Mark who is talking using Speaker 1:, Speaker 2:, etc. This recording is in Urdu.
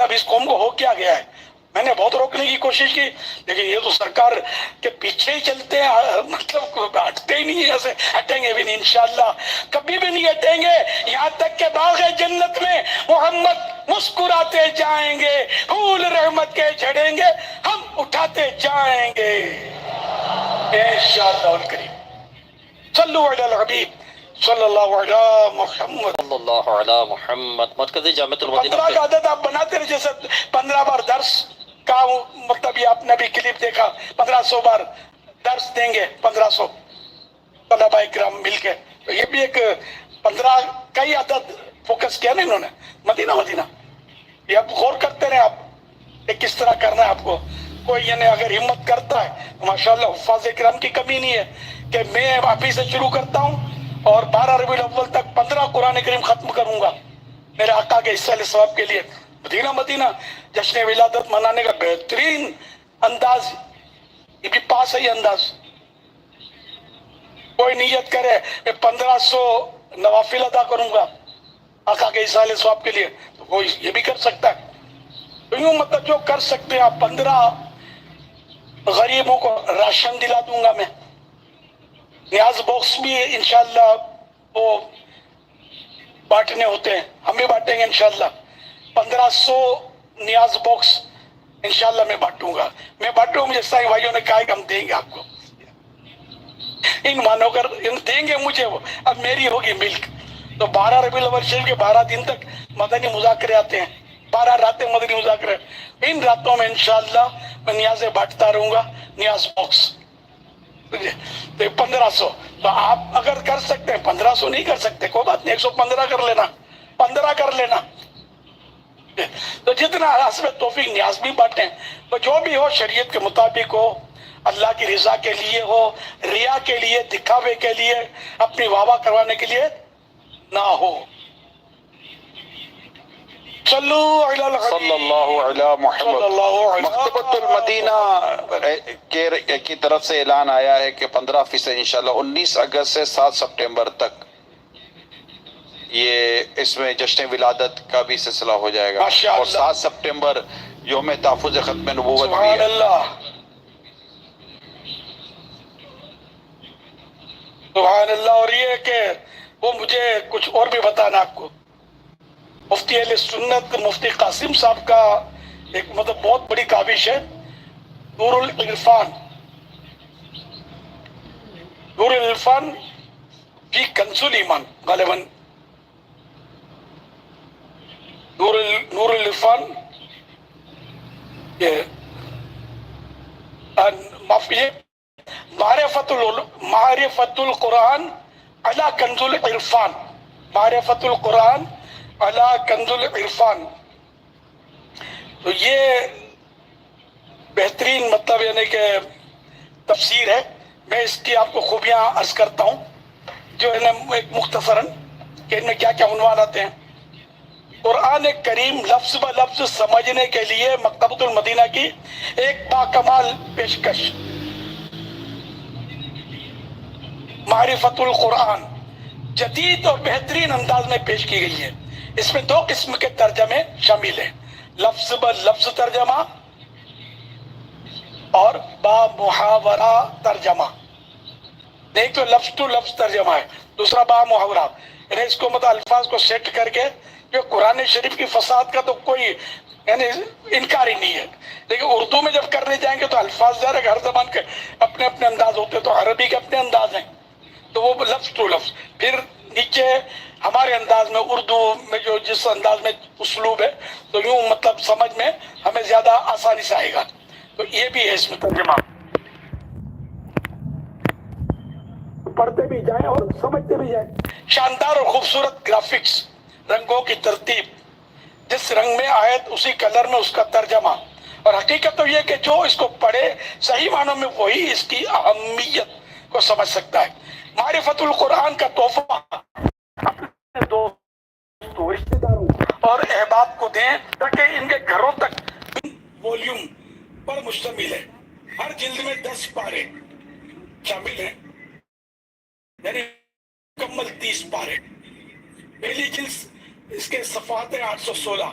Speaker 1: اب اس قوم کو ہو کیا گیا ہے. میں نے بہت روکنے کی کوشش کی لیکن یہ تو سرکار کے پیچھے ہی چلتے ہیں, مطلب ہٹتے ہی نہیں, ایسے ہٹیں گے بھی نہیں انشاءاللہ, کبھی بھی نہیں ہٹیں گے یہاں تک کہ باغ جنت میں محمد مسکراتے جائیں گے, پھول رحمت کے جھڑیں گے, ہم اٹھاتے جائیں گے انشاءاللہ الکریم. صلو علی الحبیب صلی اللہ علی محمد
Speaker 2: صلی اللہ علی محمد. مرکزی جامعۃ المدینہ
Speaker 1: 15 کا عدد آپ بناتے رہے, جیسے 15 بار درس کا مطلب یہ آپ نے بھی کلپ دیکھا, 1500 بار درس دیں گے 1500 طلبہ اکرام مل کے, تو یہ بھی ایک 15 کا ہی عدد فوکس کیا نا انہوں نے. مدینہ مدینہ یہ آپ غور کرتے رہے آپ کہ کس طرح کرنا ہے آپ کو. کوئی یعنی اگر ہمت کرتا ہے تو ماشاءاللہ حفاظ اکرام کی کمی نہیں ہے کہ میں ابھی سے شروع کرتا ہوں اور 12 ربیع الاول تک 15 قرآن کریم ختم کروں گا میرے آقا کے حصہ ثواب کے لیے. مدینہ مدینہ جشن ولادت منانے کا بہترین انداز, یہ بھی پاس ہے یہ انداز. کوئی نیت کرے میں 1500 نوافل ادا کروں گا آقا کے حصہ ثواب کے لیے, تو وہ یہ بھی کر سکتا ہے. تو یوں مطلب جو کر سکتے ہیں آپ, 15 غریبوں کو راشن دلا دوں گا میں. نیاز باکس بھی انشاءاللہ وہ بانٹنے ہوتے ہیں, ہم بھی بانٹیں گے انشاءاللہ. 1500 نیاز باکس انشاءاللہ میں بانٹوں گا. میں بانٹوں, مجھے سائیں بھائیوں نے کہا کہ ہم دیں گے آپ کو, ان مانو کر دیں گے مجھے, وہ اب میری ہوگی ملک. تو 12 ربیع الاول شریف کے 12 دن تک مدنی مذاکرے آتے ہیں, 12 راتیں مدنی مذاکرے. ان راتوں میں انشاءاللہ میں نیازیں بانٹتا رہوں گا, نیاز باکس. تو 1500, تو آپ اگر کر سکتے ہیں, 1500 نہیں کر سکتے کوئی بات نہیں, 115 کر لینا, 15 کر لینا. تو جتنا حسب توفیق نیاز بھی بانٹیں, تو جو بھی ہو شریعت کے مطابق ہو, اللہ کی رضا کے لیے ہو, ریا کے لیے, دکھاوے کے لیے, اپنی واہ واہ کروانے کے لیے نہ ہو. صلو علی الحبیب
Speaker 3: صلی اللہ علی محمد.
Speaker 1: صلی اللہ علی
Speaker 3: مکتبۃ المدینہ کی طرف سے اعلان آیا ہے کہ 15% انشاءاللہ 19 اگست سے 7 سپٹمبر تک یہ اس میں جشن ولادت کا بھی سلسلہ ہو جائے گا,
Speaker 1: ماشاء
Speaker 3: اور
Speaker 1: اللہ.
Speaker 3: 7 سپٹمبر یوم تحفظ ختم نبوت بھی
Speaker 1: سبحان
Speaker 3: ہے.
Speaker 1: اللہ, سبحان اللہ. اور یہ کہ وہ مجھے کچھ اور بھی بتانا آپ کو, مفتی اہل سنت مفتی قاسم صاحب کا ایک مطلب بہت بڑی کاوش ہے, نور العرفان. نور العرفان فی کنز الایمان, غالباً نور العرفان یہ معرفت القرآن علی کنز العرفان, معرفت القرآن علی کنز العرفان. تو یہ بہترین مطلب یعنی کہ تفسیر ہے. میں اس کی آپ کو خوبیاں عرض کرتا ہوں جو ہے نا ایک مختصراً کہ ان میں کیا کیا عنوان آتے ہیں. قرآن کریم لفظ ب لفظ سمجھنے کے لیے مکتبۃ المدینہ کی ایک باکمال پیشکش, معرفت القرآن جدید اور بہترین انداز میں پیش کی گئی ہے. اس میں 2 قسم کے ترجمے شامل ہیں, لفظ ب لفظ ترجمہ اور با محاورہ ترجمہ. ایک تو لفظ ٹو لفظ ترجمہ ہے, دوسرا با محاورہ, یعنی اس کو مطلب الفاظ کو سیٹ کر کے, جو قرآن شریف کی فصاحت کا تو کوئی یعنی انکار ہی نہیں ہے, لیکن اردو میں جب کرنے جائیں گے تو الفاظ ظاہر ہے ہر زبان کے اپنے اپنے انداز ہوتے ہیں, تو عربی کے اپنے انداز ہیں, تو وہ لفظ ٹو لفظ. پھر نیچے ہمارے انداز میں اردو میں جو جس انداز میں اسلوب ہے, تو یوں مطلب سمجھ میں ہمیں زیادہ آسانی سے آئے گا. تو یہ بھی ہے اس میں ترجمہ, پڑھتے بھی جائیں اور سمجھتے بھی جائیں. شاندار اور خوبصورت گرافکس, رنگوں کی ترتیب, جس رنگ میں آیت اسی کلر میں اس کا ترجمہ. اور حقیقت تو یہ کہ جو اس کو پڑھے صحیح معنوں میں وہی اس کی اہمیت کو سمجھ سکتا ہے. معرفت القرآن کا تحفہ اپنے دوستوں, رشتہ داروں اور احباب کو دیں تاکہ ان کے گھروں تک ولیوم پر مشتمل ہے. ہر جلد میں 10 پارے شامل ہیں, یعنی مکمل 30 پارے. پہلی جلد اس کے صفحات ہیں 816,